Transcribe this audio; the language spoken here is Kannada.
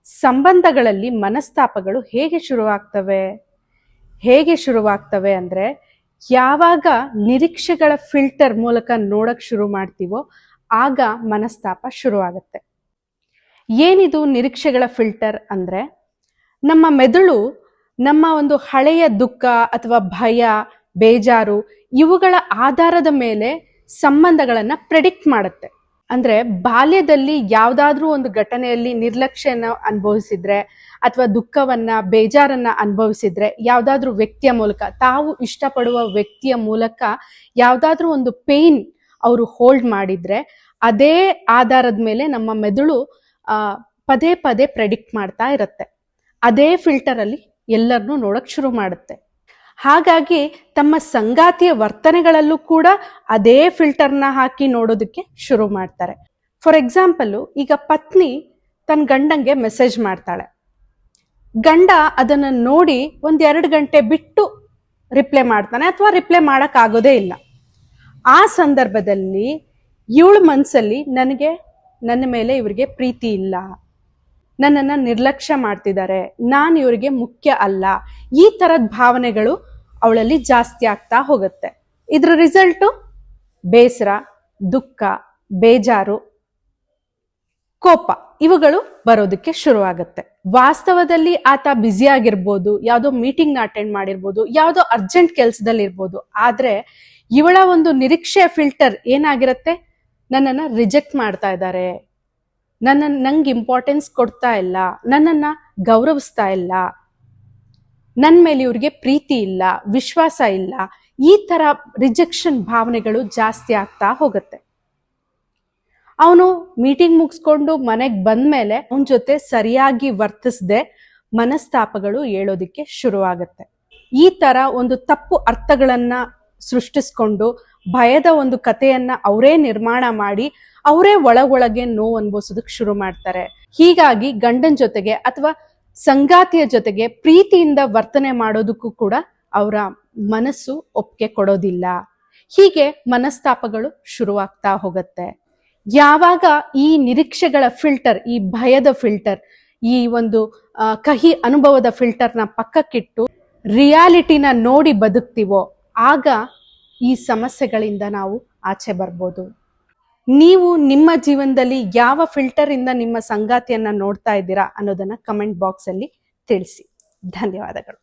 ಸಂಬಂಧಗಳಲ್ಲಿ ಮನಸ್ತಾಪಗಳು ಹೇಗೆ ಶುರುವಾಗ್ತವೆ ಅಂದ್ರೆ ಯಾವಾಗ ನಿರೀಕ್ಷೆಗಳ ಫಿಲ್ಟರ್ ಮೂಲಕ ನೋಡಕ್ ಶುರು ಮಾಡ್ತೀವೋ ಆಗ ಮನಸ್ತಾಪ ಶುರುವಾಗುತ್ತೆ. ಏನಿದು ನಿರೀಕ್ಷೆಗಳ ಫಿಲ್ಟರ್ ಅಂದ್ರೆ, ನಮ್ಮ ಮೆದುಳು ನಮ್ಮ ಒಂದು ಹಳೆಯ ದುಃಖ ಅಥವಾ ಭಯ, ಬೇಜಾರು ಇವುಗಳ ಆಧಾರದ ಮೇಲೆ ಸಂಬಂಧಗಳನ್ನ ಪ್ರೆಡಿಕ್ಟ್ ಮಾಡುತ್ತೆ. ಅಂದ್ರೆ ಬಾಲ್ಯದಲ್ಲಿ ಯಾವ್ದಾದ್ರೂ ಒಂದು ಘಟನೆಯಲ್ಲಿ ನಿರ್ಲಕ್ಷ್ಯನ ಅನುಭವಿಸಿದ್ರೆ ಅಥವಾ ದುಃಖವನ್ನ, ಬೇಜಾರನ್ನ ಅನುಭವಿಸಿದ್ರೆ, ಯಾವ್ದಾದ್ರೂ ವ್ಯಕ್ತಿಯ ಮೂಲಕ, ತಾವು ಇಷ್ಟಪಡುವ ವ್ಯಕ್ತಿಯ ಮೂಲಕ ಯಾವ್ದಾದ್ರೂ ಒಂದು ಪೇನ್ ಅವರು ಹೋಲ್ಡ್ ಮಾಡಿದ್ರೆ, ಅದೇ ಆಧಾರದ ಮೇಲೆ ನಮ್ಮ ಮೆದುಳು ಪದೇ ಪದೇ ಪ್ರೆಡಿಕ್ಟ್ ಮಾಡ್ತಾ ಇರುತ್ತೆ. ಅದೇ ಫಿಲ್ಟರ್ ಅಲ್ಲಿ ಎಲ್ಲರನ್ನೂ ನೋಡಕ್ ಶುರು ಮಾಡುತ್ತೆ. ಹಾಗಾಗಿ ತಮ್ಮ ಸಂಗಾತಿಯ ವರ್ತನೆಗಳಲ್ಲೂ ಕೂಡ ಅದೇ ಫಿಲ್ಟರ್ನ ಹಾಕಿ ನೋಡೋದಕ್ಕೆ ಶುರು ಮಾಡ್ತಾರೆ. ಫಾರ್ ಎಕ್ಸಾಂಪಲ್, ಈಗ ಪತ್ನಿ ತನ್ನ ಗಂಡಂಗೆ ಮೆಸೇಜ್ ಮಾಡ್ತಾಳೆ. ಗಂಡ ಅದನ್ನ ನೋಡಿ 1-2 ಗಂಟೆ ಬಿಟ್ಟು ರಿಪ್ಲೈ ಮಾಡ್ತಾನೆ ಅಥವಾ ರಿಪ್ಲೈ ಮಾಡಕ್ ಆಗೋದೇ ಇಲ್ಲ. ಆ ಸಂದರ್ಭದಲ್ಲಿ ಇವಳ ಮನ್ಸಲ್ಲಿ ನನ್ನ ಮೇಲೆ ಇವರಿಗೆ ಪ್ರೀತಿ ಇಲ್ಲ, ನನ್ನನ್ನ ನಿರ್ಲಕ್ಷ್ಯ ಮಾಡ್ತಿದ್ದಾರೆ, ನಾನು ಇವರಿಗೆ ಮುಖ್ಯ ಅಲ್ಲ, ಈ ತರದ ಭಾವನೆಗಳು ಅವಳಲ್ಲಿ ಜಾಸ್ತಿ ಆಗ್ತಾ ಹೋಗುತ್ತೆ. ಇದ್ರ ರಿಸಲ್ಟು ಬೇಸರ, ದುಃಖ, ಬೇಜಾರು, ಕೋಪ ಇವುಗಳು ಬರೋದಕ್ಕೆ ಶುರುವಾಗುತ್ತೆ. ವಾಸ್ತವದಲ್ಲಿ ಆತ ಬ್ಯುಸಿ ಆಗಿರ್ಬೋದು, ಯಾವುದೋ ಮೀಟಿಂಗ್ ನ ಅಟೆಂಡ್ ಮಾಡಿರ್ಬೋದು, ಯಾವುದೋ ಅರ್ಜೆಂಟ್ ಕೆಲ್ಸದಲ್ಲಿ ಇರ್ಬೋದು. ಆದ್ರೆ ಇವಳ ಒಂದು ನಿರೀಕ್ಷೆ ಫಿಲ್ಟರ್ ಏನಾಗಿರುತ್ತೆ, ನನ್ನನ್ನ ರಿಜೆಕ್ಟ್ ಮಾಡ್ತಾ ಇದ್ದಾರೆ, ನಂಗೆ ಇಂಪಾರ್ಟೆನ್ಸ್ ಕೊಡ್ತಾ ಇಲ್ಲ, ನನ್ನನ್ನ ಗೌರವಿಸ್ತಾ ಇಲ್ಲ, ನನ್ನ ಮೇಲೆ ಇವ್ರಿಗೆ ಪ್ರೀತಿ ಇಲ್ಲ, ವಿಶ್ವಾಸ ಇಲ್ಲ, ಈ ತರ ರಿಜೆಕ್ಷನ್ ಭಾವನೆಗಳು ಜಾಸ್ತಿ ಆಗ್ತಾ ಹೋಗುತ್ತೆ. ಅವನು ಮೀಟಿಂಗ್ ಮುಗಿಸ್ಕೊಂಡು ಮನೆಗೆ ಬಂದ್ಮೇಲೆ ಅವನ ಜೊತೆ ಸರಿಯಾಗಿ ವರ್ತಿಸದೆ ಮನಸ್ತಾಪಗಳು ಏಳೋದಿಕ್ಕೆ ಶುರುವಾಗುತ್ತೆ. ಈ ತರ ಒಂದು ತಪ್ಪು ಅರ್ಥಗಳನ್ನ ಸೃಷ್ಟಿಸ್ಕೊಂಡು ಭಯದ ಒಂದು ಕಥೆಯನ್ನ ಅವರೇ ನಿರ್ಮಾಣ ಮಾಡಿ ಅವರೇ ಒಳಗೊಳಗೆ ನೋವು ಅನುಭವಿಸೋದಕ್ಕೆ ಶುರು ಮಾಡ್ತಾರೆ. ಹೀಗಾಗಿ ಗಂಡನ ಜೊತೆಗೆ ಅಥವಾ ಸಂಗಾತಿಯ ಜೊತೆಗೆ ಪ್ರೀತಿಯಿಂದ ವರ್ತನೆ ಮಾಡೋದಕ್ಕೂ ಕೂಡ ಅವರ ಮನಸ್ಸು ಒಪ್ಪಿಗೆ ಕೊಡೋದಿಲ್ಲ. ಹೀಗೆ ಮನಸ್ತಾಪಗಳು ಶುರುವಾಗ್ತಾ ಹೋಗುತ್ತೆ. ಯಾವಾಗ ಈ ನಿರೀಕ್ಷೆಗಳ ಫಿಲ್ಟರ್, ಈ ಭಯದ ಫಿಲ್ಟರ್, ಈ ಒಂದು ಕಹಿ ಅನುಭವದ ಫಿಲ್ಟರ್ನ ಪಕ್ಕಕ್ಕಿಟ್ಟು ರಿಯಾಲಿಟಿನ ನೋಡಿ ಬದುಕ್ತೀವೋ ಆಗ ಈ ಸಮಸ್ಯೆಗಳಿಂದ ನಾವು ಆಚೆ ಬರ್ಬೋದು. ನೀವು ನಿಮ್ಮ ಜೀವನದಲ್ಲಿ ಯಾವ ಫಿಲ್ಟರ್ ಇಂದ ನಿಮ್ಮ ಸಂಗಾತಿಯನ್ನ ನೋಡ್ತಾ ಇದ್ದೀರಾ ಅನ್ನೋದನ್ನ ಕಮೆಂಟ್ ಬಾಕ್ಸ್ ಅಲ್ಲಿ ತಿಳಿಸಿ. ಧನ್ಯವಾದಗಳು.